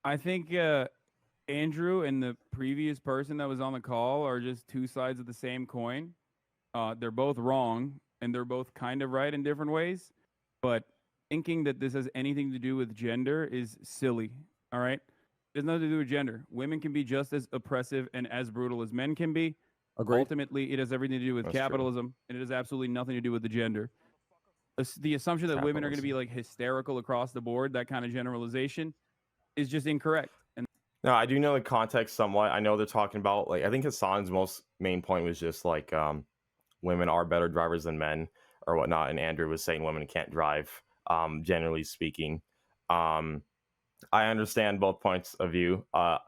I think Andrew and the previous person that was on the call are just two sides of the same coin. They're both wrong and they're both kind of right in different ways. But thinking that this has anything to do with gender is silly. All right. There's nothing to do with gender. Women can be just as oppressive and as brutal as men can be. Agreed. Ultimately, it has everything to do with That's true. capitalism, and it has absolutely nothing to do with the gender. The assumption that women are going to be Capitalism. like hysterical across the board, that kind of generalization, is just incorrect. And No, I do know the context somewhat. I know they're talking about like I think Hassan's most main point was just like women are better drivers than men or whatnot, and Andrew was saying women can't drive. Generally speaking, um, I understand both points of view. How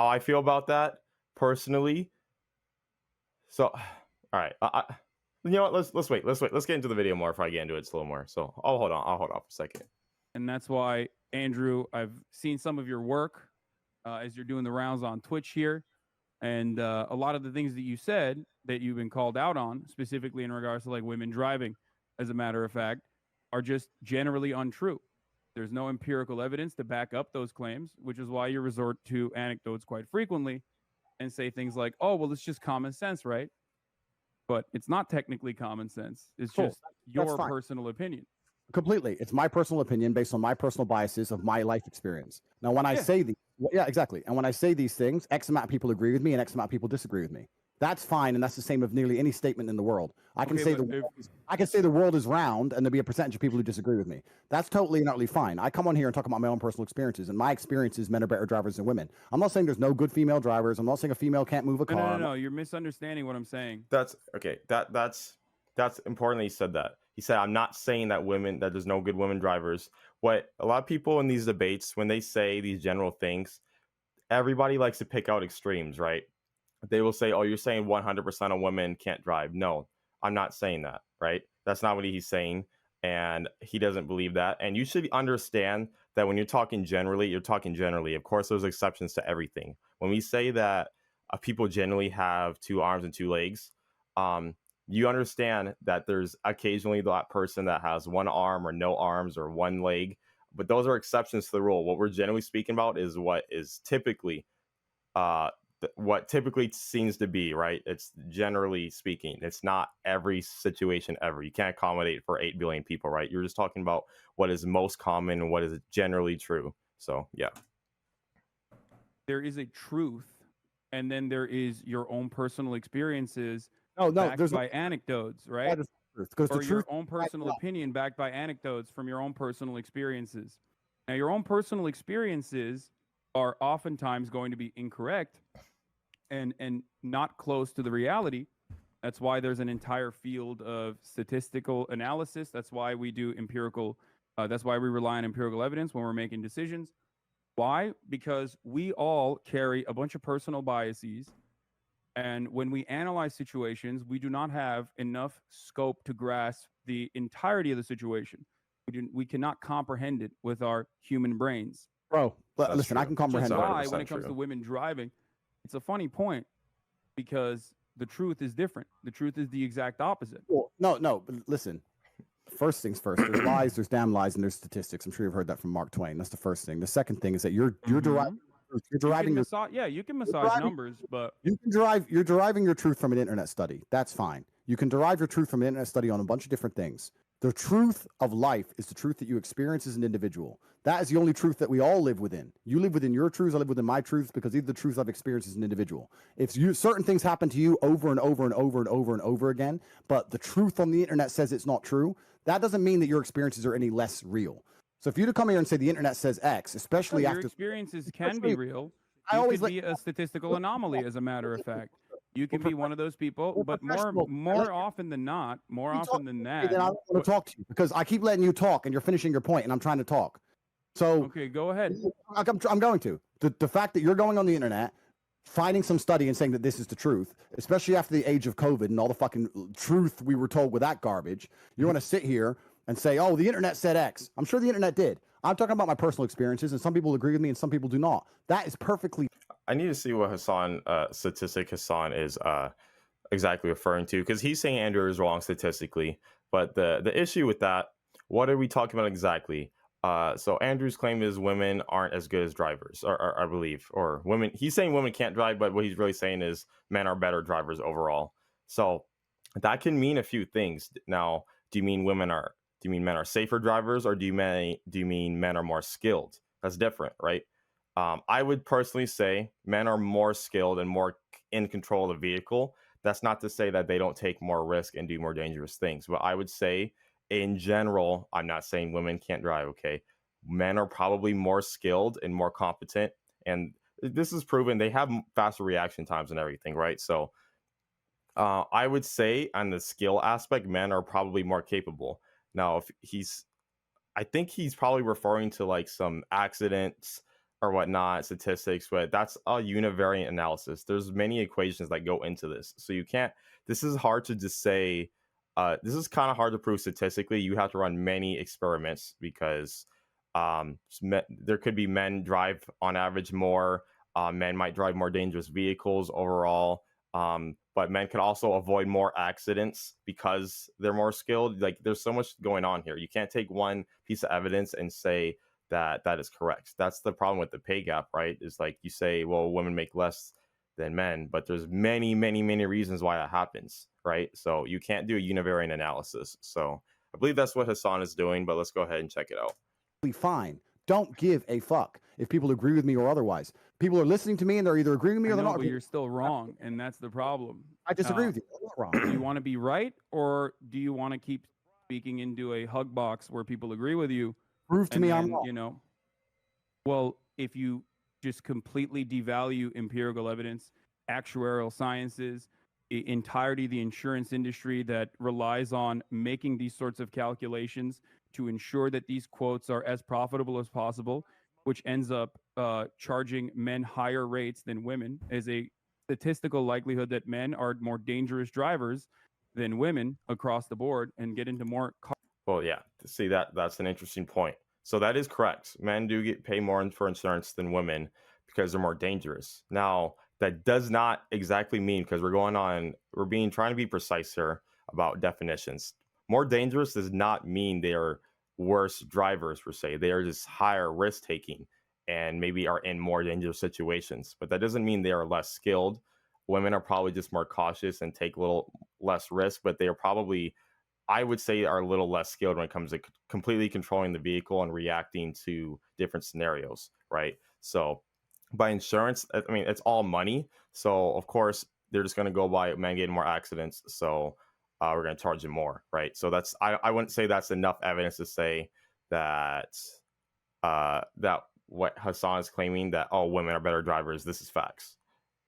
I feel about that personally. So, all right, you know what? Let's wait. Let's get into the video more before I get into it a little more. So I'll hold on. I'll hold off for a second. and that's why, Andrew, I've seen some of your work as you're doing the rounds on Twitch here. And a lot of the things that you said that you've been called out on, specifically in regards to like women driving, as a matter of fact, are just generally untrue. There's no empirical evidence to back up those claims, which is why you resort to anecdotes quite frequently and say things like, oh, well, it's just common sense, right? But it's not technically common sense. It's Cool. just That's your fine. personal opinion. Completely. It's my personal opinion based on my personal biases of my life experience. Now, when I Yeah. say yeah, exactly. And when I say these things, X amount of people agree with me and X amount of people disagree with me. That's fine, and that's the same of nearly any statement in the world. I can Okay, say but I can say the world is round, and there'll be a percentage of people who disagree with me. That's totally and utterly fine. I come on here and talk about my own personal experiences, and my experiences, men are better drivers than women. I'm not saying there's no good female drivers. I'm not saying a female can't move a No, car. no. You're misunderstanding what I'm saying. That's okay. That's important that he said that. He said, I'm not saying that there's no good women drivers. What a lot of people in these debates, when they say these general things, everybody likes to pick out extremes, right? They will say, oh, you're saying 100% of women can't drive. No, I'm not saying that, right? That's not what he's saying. And he doesn't believe that. And you should understand that when you're talking generally, you're talking generally. Of course, there's exceptions to everything. When we say that people generally have two arms and two legs, you understand that there's occasionally that person that has one arm or no arms or one leg, but those are exceptions to the rule. What we're generally speaking about is what is typically what typically seems to be, right? It's generally speaking. It's not every situation ever. You can't accommodate for 8 billion people, right? You're just talking about what is most common and what is generally true. So, yeah. There is a truth, and then there is your own personal experiences No, backed there's by anecdotes, right? the truth. Because the Or your truth, own personal opinion backed by anecdotes from your own personal experiences. Now, your own personal experiences are oftentimes going to be incorrect and not close to the reality. That's why there's an entire field of statistical analysis. That's why we do empirical. That's why we rely on empirical evidence when we're making decisions. Why? Because we all carry a bunch of personal biases. And when we analyze situations, we do not have enough scope to grasp the entirety of the situation. We cannot comprehend it with our human brains. bro. Listen, true. I can comprehend. Which is That's why, 100% when it comes true. to women driving, it's a funny point because the truth is different. The truth is the exact opposite. Well, no. But listen, first things first. There's lies, there's damn lies, and there's statistics. I'm sure you've heard that from Mark Twain. That's the first thing. The second thing is that you're deriving You can massage numbers, but you're deriving your truth from an internet study. That's fine. You can derive your truth from an internet study on a bunch of different things. The truth of life is the truth that you experience as an individual. That is the only truth that we all live within. You live within your truths, I live within my truths, because these are the truths I've experienced as an individual. If certain things happen to you over and over and over and over and over again, but the truth on the internet says it's not true, that doesn't mean that your experiences are any less real. So if you to come here and say the internet says X, especially your after experiences can be real. I You always could be a statistical anomaly, as a matter of fact. You can be one of those people, but more often than not, more often than then I that. don't want to talk to you because I keep letting you talk and you're finishing your point and I'm trying to talk. So Okay, go ahead. I'm going to. The fact that you're going on the internet, finding some study and saying that this is the truth, especially after the age of COVID and all the fucking truth we were told with that garbage, you want to sit here and say, oh, the internet said X. I'm sure the internet did. I'm talking about my personal experiences, and some people agree with me and some people do not. That is perfectly. I need to see what statistic Hasan is exactly referring to, because he's saying Andrew is wrong statistically. But the issue with that, what are we talking about exactly? So Andrew's claim is women aren't as good as drivers, or I believe, or women. He's saying women can't drive, but what he's really saying is men are better drivers overall. So that can mean a few things. Now, do you mean women are? Do you mean men are safer drivers, or do you mean men are more skilled? That's different, right? I would personally say men are more skilled and more in control of the vehicle. That's not to say that they don't take more risk and do more dangerous things, but I would say in general, I'm not saying women can't drive, okay? Men are probably more skilled and more competent. And this is proven they have faster reaction times and everything, right? So I would say on the skill aspect, men are probably more capable. Now, if I think he's probably referring to like some accidents or whatnot, statistics, but that's a univariate analysis. There's many equations that go into this. So you can't, this is hard to just say, this is kind of hard to prove statistically. You have to run many experiments because there could be men drive on average more, men might drive more dangerous vehicles overall. But men can also avoid more accidents because they're more skilled. Like there's so much going on here. You can't take one piece of evidence and say that that is correct. That's the problem with the pay gap, right? Is like you say, well, women make less than men, but there's many, many, many reasons why that happens, right? So you can't do a univariate analysis. So I believe that's what Hasan is doing, but let's go ahead and check it out. Fine. Don't give a fuck if people agree with me or otherwise. People are listening to me and they're either agreeing with me or they're not. But you're still wrong, and that's the problem. I disagree with you. I'm not wrong. Do you want to be right, or do you want to keep speaking into a hug box where people agree with you? Prove to me I'm wrong. You know, well, if you just completely devalue empirical evidence, actuarial sciences, the entirety of the insurance industry that relies on making these sorts of calculations to ensure that these quotes are as profitable as possible, which ends up charging men higher rates than women, is a statistical likelihood that men are more dangerous drivers than women across the board and get into more. Well, yeah. See, that's an interesting point. So that is correct. Men do get paid more for insurance than women because they're more dangerous. Now, that does not exactly mean, because we're trying to be precise here about definitions. More dangerous does not mean they are worse drivers per se. They are just higher risk taking and maybe are in more dangerous situations. But that doesn't mean they are less skilled. Women are probably just more cautious and take a little less risk, but they are probably, I would say, are a little less skilled when it comes to completely controlling the vehicle and reacting to different scenarios, right? So by insurance, I mean, it's all money. So of course, they're just going to go by men getting more accidents. So we're going to charge them more, right? So that's, I wouldn't say that's enough evidence to say that that what Hasan is claiming, that, oh, women are better drivers, this is facts.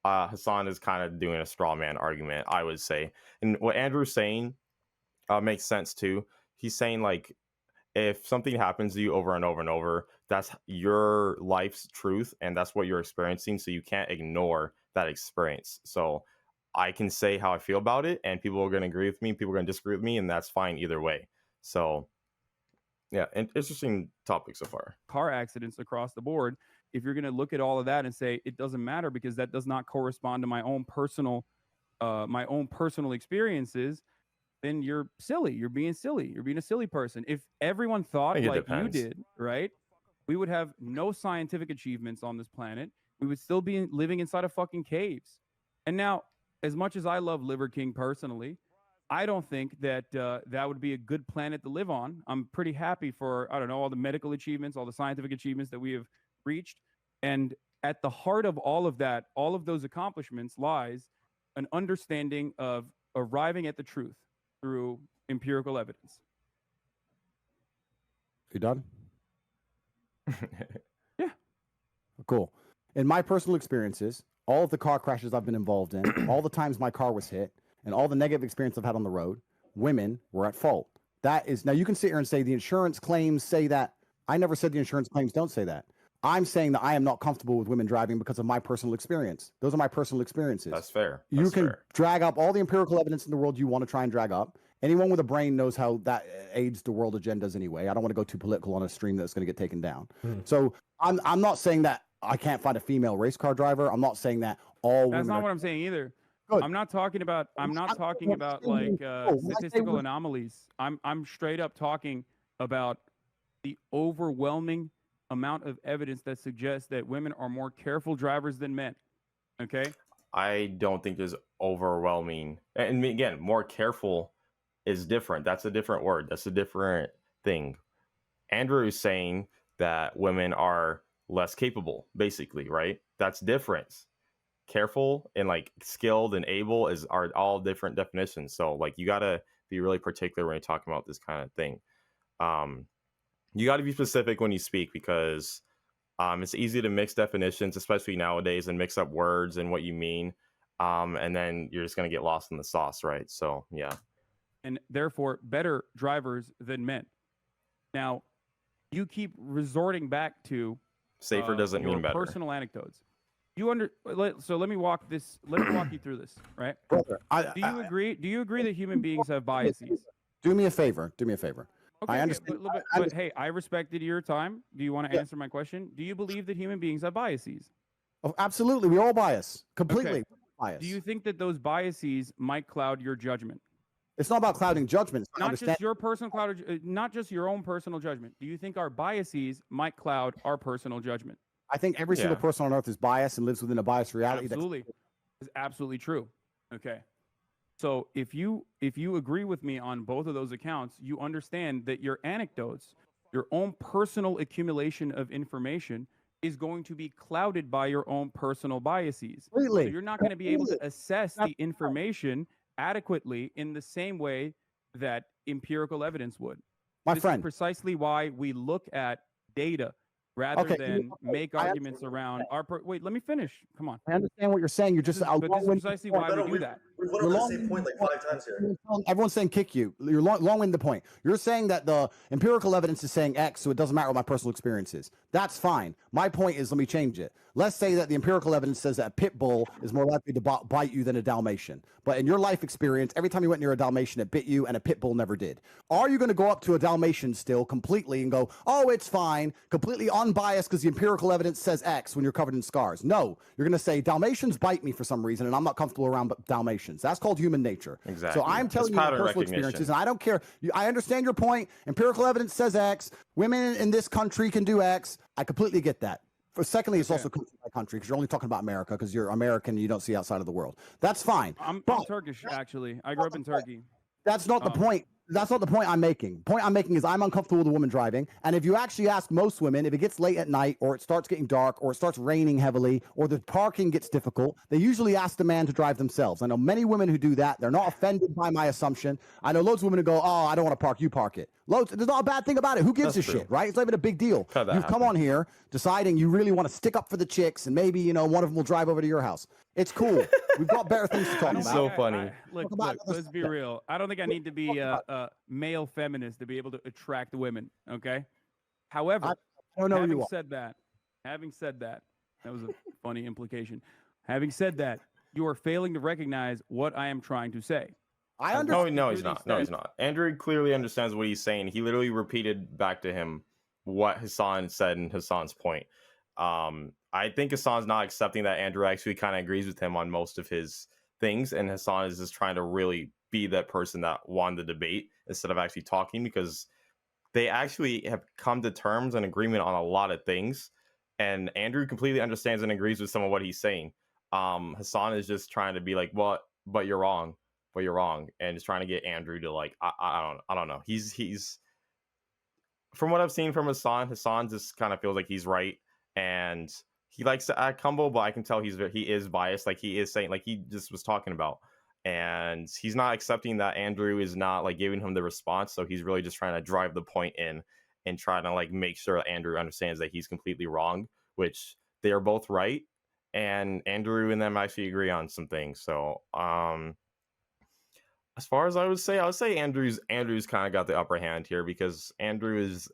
Hasan is kind of doing a straw man argument, I would say. And what Andrew's saying makes sense too. He's saying, like, if something happens to you over and over and over, that's your life's truth and that's what you're experiencing. So you can't ignore that experience. So I can say how I feel about it and people are going to agree with me, people are going to disagree with me, and that's fine either way. So yeah, interesting topic so far. Car accidents across the board. If you're going to look at all of that and say it doesn't matter because that does not correspond to my own personal experiences, then you're silly. You're being silly. You're being a silly person. If everyone thought like you did, right, we would have no scientific achievements on this planet. We would still be living inside of fucking caves. And now, as much as I love Liver King personally, I don't think that that would be a good planet to live on. I'm pretty happy for, I don't know, all the medical achievements, all the scientific achievements that we have reached. And at the heart of all of that, all of those accomplishments lies an understanding of arriving at the truth through empirical evidence. You done? Yeah. Cool. In my personal experiences, all of the car crashes I've been involved in, all the times my car was hit, and all the negative experience I've had on the road, women were at fault. That is, now you can sit here and say the insurance claims say that. I never said the insurance claims don't say that. I'm saying that I am not comfortable with women driving because of my personal experience. Those are my personal experiences. That's fair. You can drag up all the empirical evidence in the world you want to try and drag up. Anyone with a brain knows how that aids the world agendas anyway. I don't want to go too political on a stream that's going to get taken down. So I'm not saying that I can't find a female race car driver. I'm not saying that all women. That's not what I'm saying either. Good. I'm not talking about like statistical anomalies. I'm straight up talking about the overwhelming amount of evidence that suggests that women are more careful drivers than men. Okay. I don't think there's overwhelming. And again, more careful is different. That's a different word. That's a different thing. Andrew is saying that women are less capable, basically, right? That's different. Careful and like skilled and able are all different definitions. So like you gotta be really particular when you're talking about this kind of thing. You got to be specific when you speak because it's easy to mix definitions, especially nowadays, and mix up words and what you mean. And then you're just going to get lost in the sauce, right? So, yeah. And therefore, better drivers than men. Now, you keep resorting back to safer doesn't mean better. Personal anecdotes. So let me walk you through this, right? Brother, do you agree? Do you agree that human beings have biases? Do me a favor. Okay, I understand. But hey, I respected your time. Do you want to answer my question? Do you believe that human beings have biases? Oh, absolutely. We all bias. Completely Okay. bias. Do you think that those biases might cloud your judgment? It's not about clouding judgment. It's Not just your personal not just your own personal judgment. Do you think our biases might cloud our personal judgment? I think every single person on earth is biased and lives within a biased reality. Absolutely. It's absolutely true. Okay. So if you agree with me on both of those accounts, you understand that your anecdotes, your own personal accumulation of information is going to be clouded by your own personal biases. Completely. So you're not going to be able to assess the information adequately in the same way that empirical evidence would. My This friend. is precisely why we look at data rather than make arguments around our. Wait, let me finish. Come on. I understand what you're saying. You're just. But this is precisely why we do that. We've went over the same point like 5 times here. Everyone's saying kick you. You're long-winded the point. You're saying that the empirical evidence is saying X, so it doesn't matter what my personal experience is. That's fine. My point is, let me change it. Let's say that the empirical evidence says that a pit bull is more likely to bite you than a Dalmatian. But in your life experience, every time you went near a Dalmatian, it bit you, and a pit bull never did. Are you going to go up to a Dalmatian still completely and go, oh, it's fine, completely unbiased because the empirical evidence says X when you're covered in scars? No. You're going to say, Dalmatians bite me for some reason, and I'm not comfortable around Dalmatians. That's called human nature. Exactly. So I'm telling you my personal experiences, and I don't care. I understand your point. Empirical evidence says X. Women in this country can do X. I completely get that. Secondly, it's also country by country because you're only talking about America because you're American and you don't see outside of the world. That's fine. I'm Turkish, actually. I grew up in Turkey. That's not the point. That's not the point I'm making. The point I'm making is I'm uncomfortable with a woman driving. And if you actually ask most women, if it gets late at night or it starts getting dark or it starts raining heavily or the parking gets difficult, they usually ask the man to drive themselves. I know many women who do that. They're not offended by my assumption. I know loads of women who go, oh, I don't want to park, you park it. Loads. There's not a bad thing about it. Who gives a shit, right? It's not even a big deal. You've come on here deciding you really want to stick up for the chicks and maybe, one of them will drive over to your house. It's cool. We've got better things to talk about. So funny. Look, let's be real. I don't think I need to be a male feminist to be able to attract women. Okay. However, I don't know having said that, that was a funny implication. Having said that, you are failing to recognize what I am trying to say. I understand. No, he's not. No, he's not. Andrew clearly understands what he's saying. He literally repeated back to him what Hasan said in Hasan's point. I think Hasan's not accepting that Andrew actually kind of agrees with him on most of his things, and Hasan is just trying to really be that person that won the debate instead of actually talking, because they actually have come to terms and agreement on a lot of things, and Andrew completely understands and agrees with some of what he's saying. Hasan is just trying to be like, "What? But you're wrong. But you're wrong," and just trying to get Andrew to like, I don't know. He's from what I've seen from Hasan just kind of feels like he's right, and he likes to act humble, but I can tell he is biased. Like he is saying, like he just was talking about, and he's not accepting that Andrew is not like giving him the response. So he's really just trying to drive the point in and trying to like make sure that Andrew understands that he's completely wrong, which they are both right. And Andrew and them actually agree on some things. So, as far as I would say Andrew's kind of got the upper hand here because Andrew is,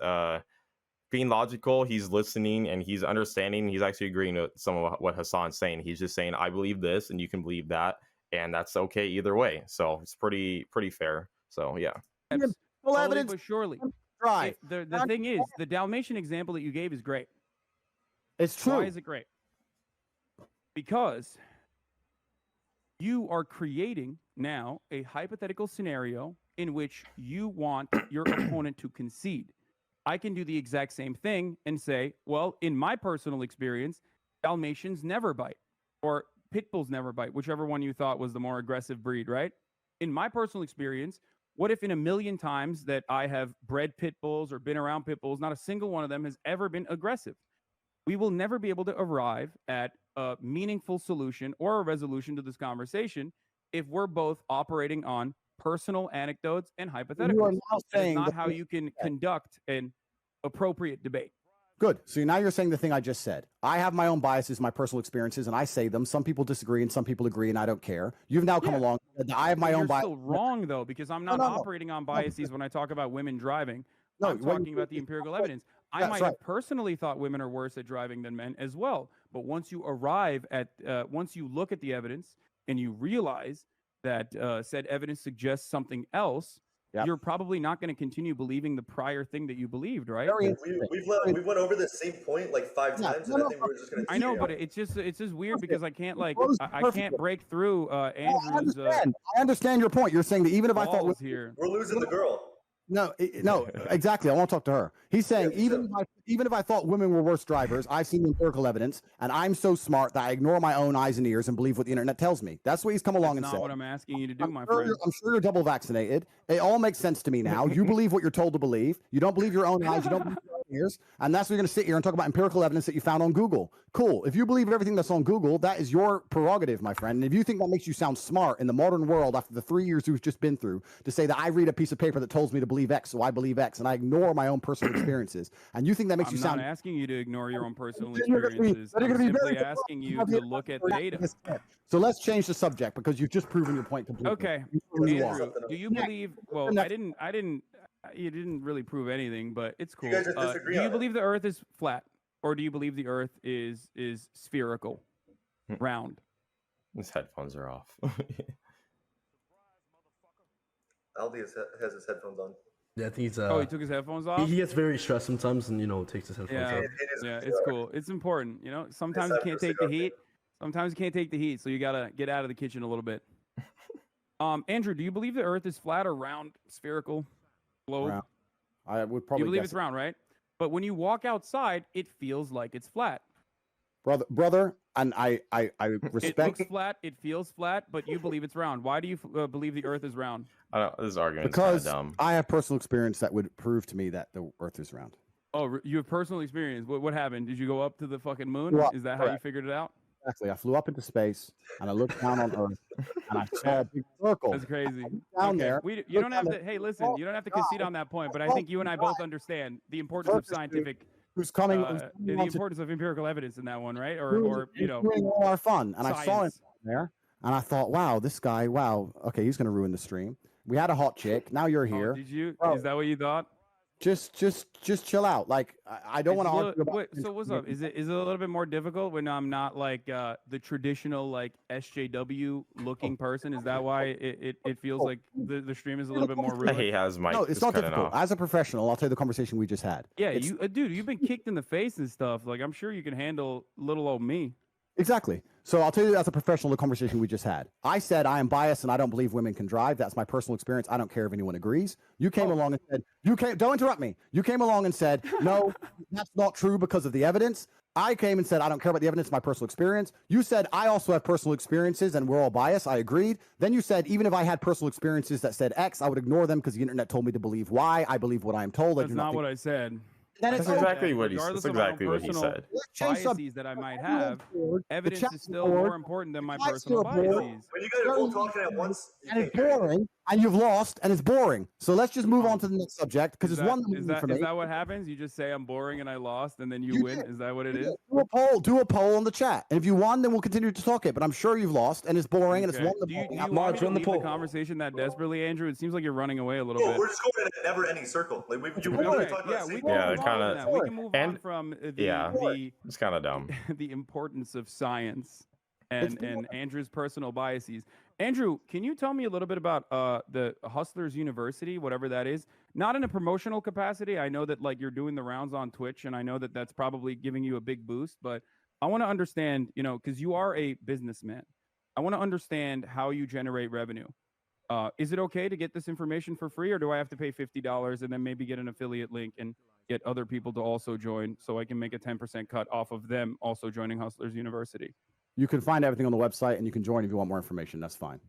being logical, he's listening and he's understanding. He's actually agreeing to some of what Hasan's saying. He's just saying, I believe this and you can believe that. And that's okay either way. So it's pretty fair. So, yeah. Slowly but surely. Right. The thing is, the Dalmatian example that you gave is great. It's true. Why is it great? Because you are creating now a hypothetical scenario in which you want your opponent to concede. I can do the exact same thing and say, well, in my personal experience, Dalmatians never bite, or pit bulls never bite, whichever one you thought was the more aggressive breed, right? In my personal experience, what if in a million times that I have bred pit bulls or been around pit bulls, not a single one of them has ever been aggressive? We will never be able to arrive at a meaningful solution or a resolution to this conversation if we're both operating on personal anecdotes and You are hypotheticals. now That is saying not the how thing you can I said. conduct an appropriate debate. Good. So now you're saying the thing I just said. I have my own biases, my personal experiences, and I say them. Some people disagree and some people agree, and I don't care. You've now come Yeah. along and said that I have my But own you're bias. still wrong, though, because I'm not no. operating on biases when I talk about women driving. No, I'm what talking about the empirical evidence. I That's might right. have personally thought women are worse at driving than men as well. But once you arrive at, once you look at the evidence and you realize that said evidence suggests something else, Yep. you're probably not going to continue believing the prior thing that you believed, right? Very We, interesting. we've went over this same point like 5 Yeah, times, no, and no, I think we're just gonna. I know, but continue. it's just weird because I can't like Close I perfectly. can't break through I Andrew's understand. I understand your point. You're saying that even if I thought balls here. We're losing the girl. no, exactly. I want to talk to her. He's saying Yeah, even if I thought women were worse drivers, I've seen empirical evidence, and I'm so smart that I ignore my own eyes and ears and believe what the internet tells me. That's what he's come along That's and not said. what I'm asking you to do, my sure friend. I'm sure you're double vaccinated. It all makes sense to me now. You believe what you're told to believe. You don't believe your own eyes. You don't believe your own ears. And that's what you're going to sit here and talk about empirical evidence that you found on Google. Cool. If you believe everything that's on Google, that is your prerogative, my friend. And if you think that makes you sound smart in the modern world after the 3 years we've just been through, to say that I read a piece of paper that tells me to believe X, so I believe X, and I ignore my own personal experiences, and you think that makes I'm you not sound asking you to ignore your own personal Then you're gonna be- experiences. then you're I'm gonna be simply very asking you surprised to by look at the the reaction data. to this clip. So let's change the subject because you've just proven your point completely. Okay, You really are. Andrew, do you Next. believe? Well, Next. you didn't really prove anything, but it's cool. You guys just disagree Do you on it. believe the Earth is flat, or do you believe the Earth is spherical, round? His headphones are off. Aldi has his headphones on. Yeah, I think he's Oh, he took his headphones off. he gets very stressed sometimes, and takes his headphones Yeah. off. It is Yeah, for it's sure. cool. It's important. Sometimes you can't take the heat. Sometimes you can't take the heat, so you gotta get out of the kitchen a little bit. Andrew, do you believe the Earth is flat or round, spherical, globe? Round. I would You probably believe guess it's round, right? But when you walk outside, it feels like it's flat. brother, and I It respect looks flat, it feels flat, but you believe it's round. Why do you believe the Earth is round? I don't. This argument's kind of because dumb. I have personal experience that would prove to me that the Earth is round. Oh, you have personal experience. What happened? Did you go up to the fucking moon? Well, Is that how you correct. figured it out? Exactly. I flew up into space and I looked down on Earth and I saw a big circle. That's crazy. Down there. You don't looked have down to. the- Hey, listen. You don't have to concede on that point, but I think you and I both understand the importance of Surface, dude. scientific, Who's coming? the importance of empirical evidence in that one, right? Or doing all our fun. And I saw him science. there and I thought, wow, this guy, wow, okay, he's gonna ruin the stream. We had a hot chick. Now you're Oh, here. did you? Bro. Is that what you thought? Just chill out. Like I don't want to argue about. Wait, so what's up? Is it a little bit more difficult when I'm not like the traditional like SJW looking person? Is that why it feels like the stream is a little bit more rude? He has mic. No, it's just not cutting difficult. off. As a professional, I'll tell you the conversation we just had. Yeah, It's- dude, you've been kicked in the face and stuff. Like I'm sure you can handle little old me. Exactly. So I'll tell you as a professional the conversation we just had. I said I am biased and I don't believe women can drive. That's my personal experience. I don't care if anyone agrees. You came along and said, don't interrupt me. You came along and said, no, that's not true because of the evidence. I came and said, I don't care about the evidence, my personal experience. You said, I also have personal experiences and we're all biased. I agreed. Then you said, even if I had personal experiences that said X, I would ignore them because the internet told me to believe Y. I believe what I am told. That's not what I said. Then That's it's exactly okay. what he. Regardless That's of my own exactly what he personal said. biases that I might have, evidence is still more important than my Chat's personal still bored. biases. When you guys are both talking at once, you and it's can't hear me. boring, and you've lost, and it's boring. So let's just move on to the next subject because Is it's one is for me. that what happens? You just say I'm boring and I lost, and then you You win. did. Is that what it is? Do a poll on the chat, and if you won, then we'll continue to talk it. But I'm sure you've lost, and it's boring, and it's Okay. one. Do you Mods, want me to run the leave the poll. conversation that desperately, Andrew? It seems like you're running away a little Oh, bit. we're just going in a never-ending circle. Like we were Okay, talking yeah, about. we the can Yeah, move on kinda- from that. We can move on and- from yeah. the It's kind of dumb. the importance of science and It's- Andrew's personal biases. Andrew, can you tell me a little bit about the Hustlers University, whatever that is? Not in a promotional capacity. I know that like you're doing the rounds on Twitch, and I know that that's probably giving you a big boost. But I want to understand, because you are a businessman. I want to understand how you generate revenue. Is it okay to get this information for free, or do I have to pay $50 and then maybe get an affiliate link? And get other people to also join, so I can make a 10% cut off of them also joining Hustlers University. You can find everything on the website, and you can join if you want more information. That's fine.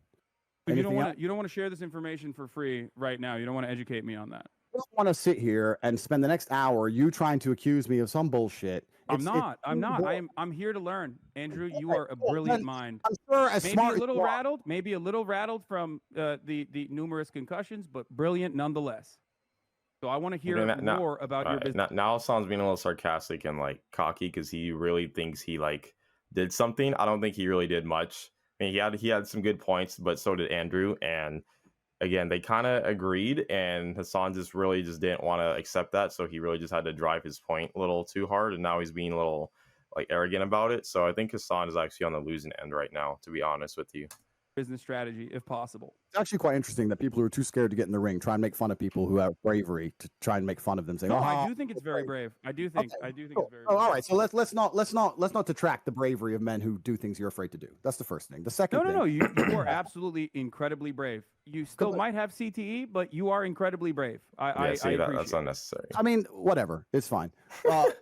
But you Anything else? don't want to share this information for free right now. You don't want to educate me on that. I don't want to sit here and spend the next hour you trying to accuse me of some bullshit. I'm not. I'm here to learn. Andrew, you are a brilliant mind. I'm sure as Maybe smart a little as you are, rattled, maybe a little rattled from the numerous concussions, but brilliant nonetheless. So I want to hear more about your business. Now Hasan's being a little sarcastic and like cocky because he really thinks he like did something. I don't think he really did much. I mean, he had some good points, but so did Andrew. And again, they kind of agreed, and Hasan just didn't want to accept that. So he really just had to drive his point a little too hard, and now he's being a little like arrogant about it. So I think Hasan is actually on the losing end right now, to be honest with you. Business strategy, if possible. it's actually quite interesting that people who are too scared to get in the ring try and make fun of people who have bravery to try and make fun of them. Saying, No, "Oh, I do think it's very brave. I do think Okay, it's very Oh, brave. all right. So let's not detract the bravery of men who do things you're afraid to do. That's the first thing. The second No. thing, You are absolutely incredibly brave. You still might have CTE, but you are incredibly brave. I That's appreciate it. unnecessary. I mean, whatever. It's fine.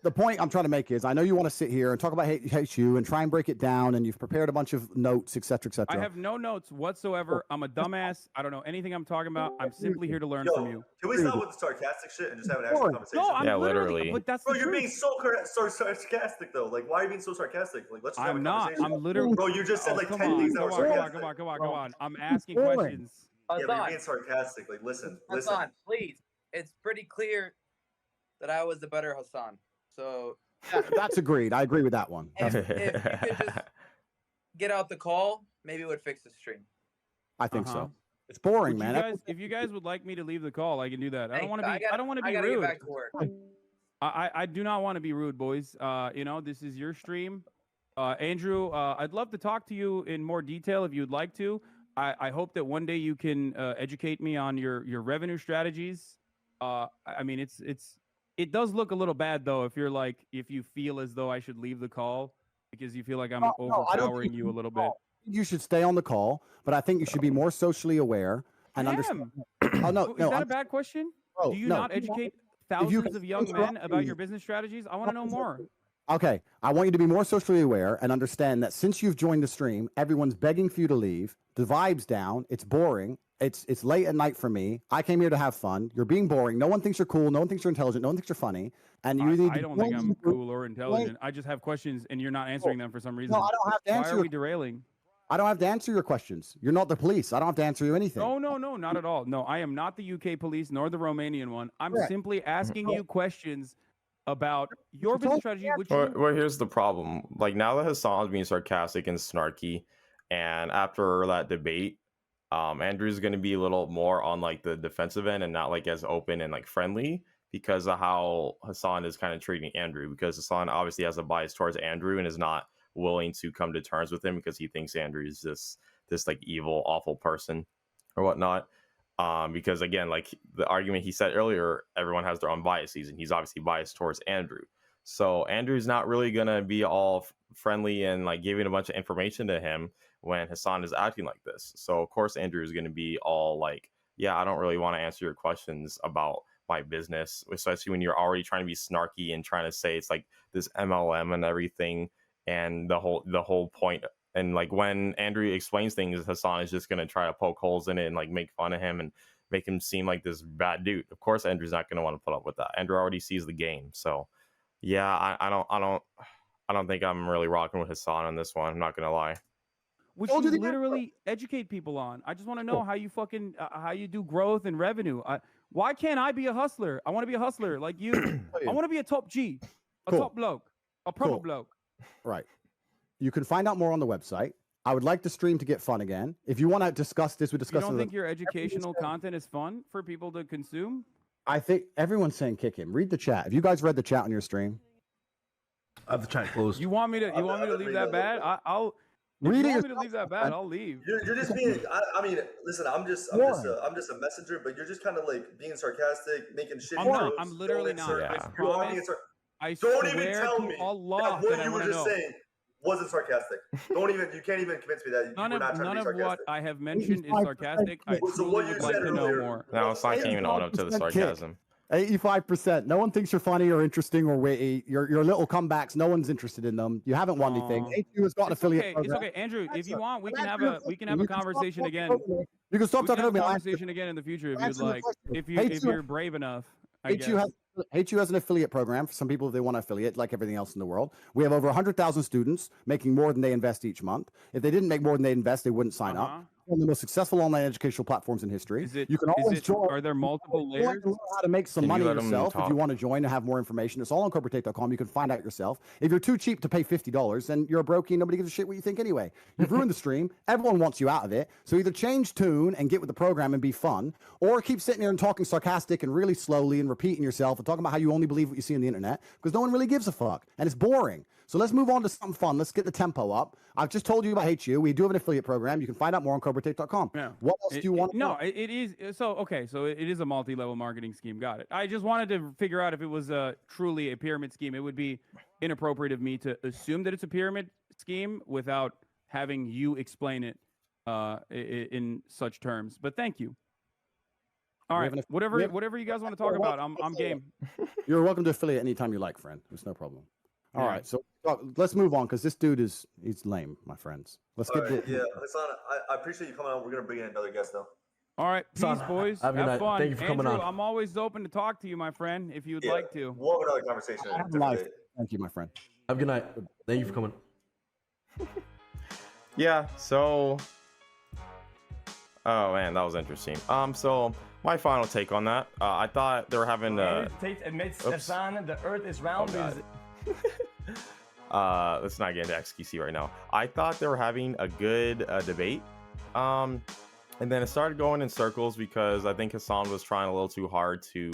The point I'm trying to make is I know you want to sit here and talk about hate you and try and break it down, and you've prepared a bunch of notes, et cetera, et cetera. I have no notes whatsoever. I'm a dumbass. I don't know anything I'm talking about. I'm simply here to learn from you. Can we stop with the sarcastic shit and just have an actual conversation? No, I'm Yeah, literally. literally. But that's Bro, the you're truth. being so sarcastic though. Like, why are you being so sarcastic? Like, let's just have I'm a not. conversation. I'm literally. Bro, you just said like come 10 on, things that come were on, sarcastic. come on. I'm asking Boring. questions. Yeah, but you're Hasan, being sarcastic. Like, listen. Hasan, please. It's pretty clear that I was the better Hasan. So That's agreed. I agree with that one. if you could just get out the call, maybe it would fix the stream. I think Uh-huh. so. It's boring, Would you man. guys, if you guys would like me to leave the call, I can do that. I don't Thanks. want to be. I don't want to be I gotta rude. get back to work. I do not want to be rude, boys. This is your stream. Andrew, I'd love to talk to you in more detail if you'd like to. I hope that one day you can educate me on your revenue strategies. I mean, it does look a little bad though if you feel as though I should leave the call because you feel like I'm No, I don't think overpowering you a little bit. You should stay on the call, but I think you should be more socially aware and I understand. am. Oh no, Is no. that a bad question? Bro, Do you no. not educate you thousands of young interrupt men about me- your business strategies? I want to know more. Okay, I want you to be more socially aware and understand that since you've joined the stream, everyone's begging for you to leave. The vibe's down. It's boring. It's late at night for me. I came here to have fun. You're being boring. No one thinks you're cool. No one thinks you're intelligent. No one thinks you're funny. And you need I to don't think I'm join- cool or intelligent. I just have questions and you're not answering them for some reason. No, I don't have to Why answer. are Your, we derailing? I don't have to answer your questions. You're not the police. I don't have to answer you anything. No, not at all. No, I am not the UK police nor the Romanian one. I'm Correct. simply asking you questions about your You business told strategy, me which Well, here's the problem. Like now that Hasan's being sarcastic and snarky, and after that debate, Andrew's going to be a little more on like the defensive end and not like as open and like friendly because of how Hasan is kind of treating Andrew. Because Hasan obviously has a bias towards Andrew and is not willing to come to terms with him because he thinks Andrew is this like evil, awful person or whatnot. Because again, like the argument he said earlier, everyone has their own biases, and he's obviously biased towards Andrew. So Andrew's not really gonna be all friendly and like giving a bunch of information to him when Hasan is acting like this. So of course Andrew is gonna be all like, yeah, I don't really want to answer your questions about my business, especially when you're already trying to be snarky and trying to say it's like this MLM and everything, and the whole point. And like when Andrew explains things, Hasan is just gonna try to poke holes in it and like make fun of him and make him seem like this bad dude. Of course, Andrew's not gonna want to put up with that. Andrew already sees the game, so yeah, I don't think I'm really rocking with Hasan on this one. I'm not gonna lie. which Told you you the guy- literally educate people on. I just want to know how you fucking how you do growth and revenue. Why can't I be a hustler? I want to be a hustler like you. I want to be a top G, a Cool. top bloke, a proper Cool. bloke. Right. You can find out more on the website. I would like the stream to get fun again. If you want to discuss this, we You discuss don't it. think your educational content is fun for people to consume? I think everyone's saying kick him. Read the chat. Have you guys read the chat on your stream? I have the chat closed. You want me to leave that bad? I'll. If Read you it want me to yourself, leave that man. bad, I'll leave. You're just being. I mean, listen. I'm just a messenger, but you're just kind of like being sarcastic, making shitty I'm not. jokes. I'm literally Don't not. insert- I you are being promise. insert- I Don't swear even tell to me Allah that that what I you want were to just know. saying wasn't sarcastic. Don't even. You can't even convince me that you None were not of trying to be what sarcastic. I have mentioned is 85% sarcastic. I So truly what you would like said to know earlier- more. No, Hasan can't even own up to the 85% kick. sarcasm. 85%. No one thinks you're funny or interesting or witty. Your little comebacks, no one's interested in them. You haven't won anything. Aw. HU has got an It's affiliate okay. program. It's okay, Andrew. If you Answer. want, we I'm can have answering a your we can question. have a You can stop conversation talking again. over me. You can stop We can talking have over a me. conversation again in the future if you'd Answer the like. question. If HU you're brave enough, I HU guess. has an affiliate program for some people if they want to affiliate, like everything else in the world. We have over 100,000 students making more than they invest each month. If they didn't make more than they invest, they wouldn't sign up. One of the most successful online educational platforms in history. You can always join. Are there multiple Join layers? and learn how to make some Can you money let 'em yourself. If you talk? want to join and have more information, it's all on corporatate.com. You can find out yourself. If you're too cheap to pay $50, then you're a brokey. Nobody gives a shit what you think anyway. You've ruined the stream. Everyone wants you out of it. So either change tune and get with the program and be fun, or keep sitting there and talking sarcastic and really slowly and repeating yourself and talking about how you only believe what you see on the internet because no one really gives a fuck and it's boring. So let's move on to something fun. Let's get the tempo up. I've just told you about HU. We do have an affiliate program. You can find out more on corporatate.com. Yeah. What else do you want? No, it is so okay. So it is a multi-level marketing scheme. Got it. I just wanted to figure out if it was truly a pyramid scheme. It would be inappropriate of me to assume that it's a pyramid scheme without having you explain it in such terms. But thank you. All right, whatever you guys want to talk about, I'm game. You're welcome to affiliate anytime you like, friend. It's no problem. All right, so let's move on because this dude he's lame, my friends. Let's get yeah, Hasan, I appreciate you coming on. We're gonna bring in another guest though. All right, peace, boys. Have a good Have night. fun. Thank you for coming Andrew, on. I'm always open to talk to you, my friend, if you would like to. We'll have another conversation. I have life. Thank you, my friend. Have a good night. Thank you for coming. Yeah, so oh man, that was interesting. So my final take on that, I thought they were having Andrew Tate admits oops. Hasan, the earth is round. Let's not get into XQC right now. I thought they were having a good debate. And then it started going in circles because I think Hasan was trying a little too hard to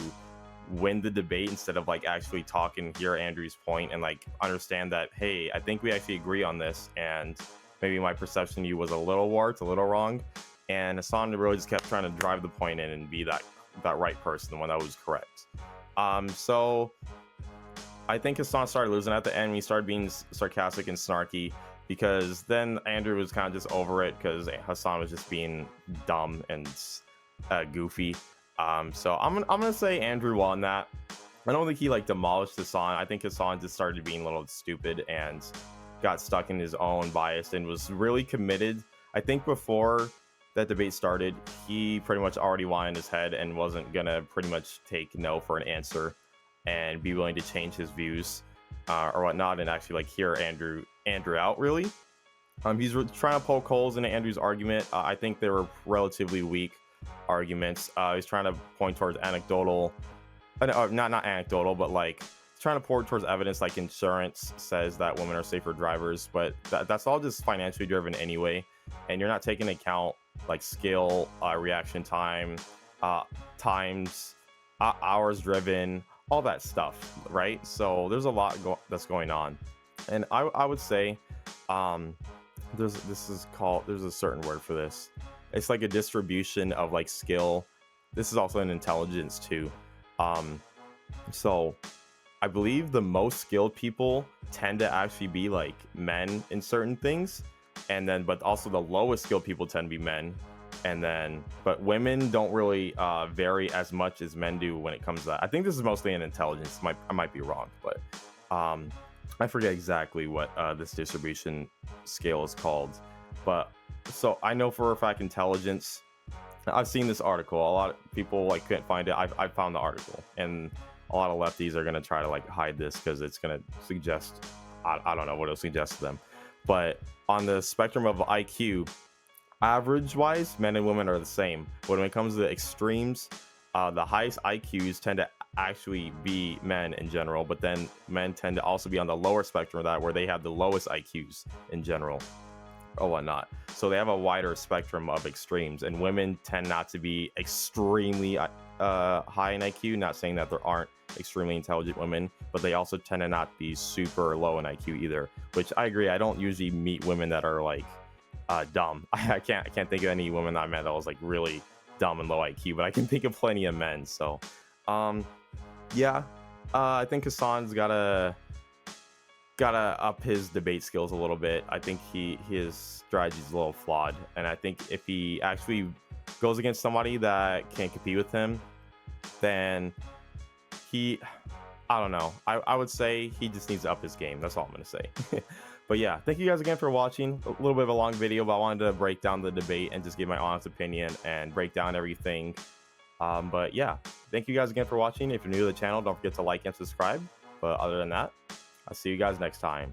win the debate instead of like actually talking, hear Andrew's point and like understand that, hey, I think we actually agree on this and maybe my perception of you was a little warped, a little wrong. And Hasan really just kept trying to drive the point in and be that right person, the one that was correct. So I think Hasan started losing at the end when he started being sarcastic and snarky because then Andrew was kind of just over it because Hasan was just being dumb and goofy. So I'm gonna say Andrew won that. I don't think he like demolished Hasan. I think Hasan just started being a little stupid and got stuck in his own bias and was really committed. I think before that debate started, he pretty much already won in his head and wasn't gonna pretty much take no for an answer and be willing to change his views or whatnot and actually like hear Andrew out really. He's trying to poke holes in Andrew's argument. I think they were relatively weak arguments. He's trying to point towards anecdotal, not anecdotal, but like trying to point towards evidence like insurance says that women are safer drivers, but that's all just financially driven anyway, and you're not taking into account like skill, reaction time, times, hours driven, all that stuff, right? So there's a lot that's going on, and I would say there's a certain word for this. It's like a distribution of like skill. This is also an intelligence too. So I believe the most skilled people tend to actually be like men in certain things, and then but also the lowest skilled people tend to be men, and then but women don't really vary as much as men do when it comes to that. I think this is mostly an intelligence. I might be wrong, but I forget exactly what this distribution scale is called. But so I know for a fact intelligence. I've seen this article. A lot of people like couldn't find it. I found the article, and a lot of lefties are gonna try to like hide this because it's gonna suggest I don't know what it'll suggest to them. But on the spectrum of IQ, average wise, men and women are the same. But when it comes to the extremes, the highest IQs tend to actually be men in general, but then men tend to also be on the lower spectrum of that, where they have the lowest IQs in general or whatnot. So they have a wider spectrum of extremes, and women tend not to be extremely high in IQ. Not saying that there aren't extremely intelligent women, but they also tend to not be super low in IQ either, which I agree. I don't usually meet women that are like dumb. I can't think of any women that I met that was like really dumb and low IQ, but I can think of plenty of men. So yeah, I think Hasan's gotta up his debate skills a little bit. I think his strategy is a little flawed, and I think if he actually goes against somebody that can't compete with him, then I don't know. I would say he just needs to up his game. That's all I'm going to say. But yeah, thank you guys again for watching. A little bit of a long video, but I wanted to break down the debate and just give my honest opinion and break down everything. But yeah, thank you guys again for watching. If you're new to the channel, don't forget to like and subscribe. But other than that, I'll see you guys next time.